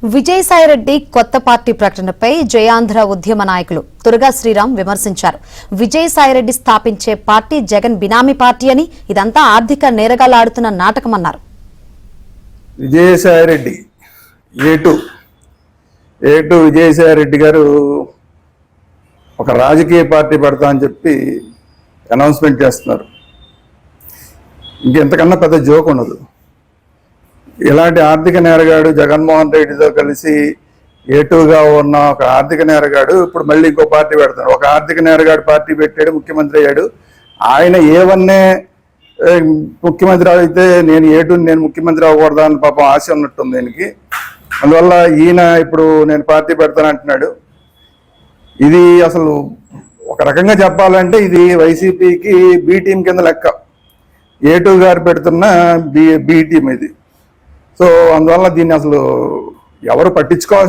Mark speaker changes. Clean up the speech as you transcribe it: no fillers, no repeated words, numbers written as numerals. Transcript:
Speaker 1: విజయసాయిరెడ్డి కొత్త పార్టీ ప్రకటనపై జయాంధ్ర ఉద్యమ నాయకులు తురగా శ్రీరామ్ విమర్శించారు. విజయసాయిరెడ్డి స్థాపించే పార్టీ జగన్ బినామీ పార్టీ అని, ఇదంతా ఆర్థిక నేరగాళ్లాడుతున్న నాటకమన్నారు.
Speaker 2: విజయసాయిరెడ్డి ఏటు విజయసాయిరెడ్డి గారు ఒక రాజకీయ పార్టీ పెడతా అని చెప్పి అనౌన్స్మెంట్ చేస్తున్నారు. ఇంకెంతకన్నా పెద్ద జోక్ ఉండదు. ఇలాంటి ఆర్థిక నేరగాడు జగన్మోహన్ రెడ్డితో కలిసి ఏటుగా ఉన్న ఒక ఆర్థిక నేరగాడు ఇప్పుడు మళ్ళీ ఇంకో పార్టీ పెడతాడు. ఒక ఆర్థిక నేరగాడు పార్టీ పెట్టాడు, ముఖ్యమంత్రి అయ్యాడు. ఆయన ఏవన్నే ముఖ్యమంత్రి అయితే నేను ముఖ్యమంత్రి అవ్వకూడదా అని పాపం ఆశ ఉన్నట్టుంది దీనికి. అందువల్ల ఈయన ఇప్పుడు నేను పార్టీ పెడతానంటున్నాడు. ఇది అసలు ఒక రకంగా చెప్పాలంటే ఇది వైసీపీకి బి టీం కింద లెక్క. ఏటు గారు పెడుతున్న బి టీం ఇది. సో అందువల్ల దీన్ని అసలు ఎవరు పట్టించుకోవాల్సిన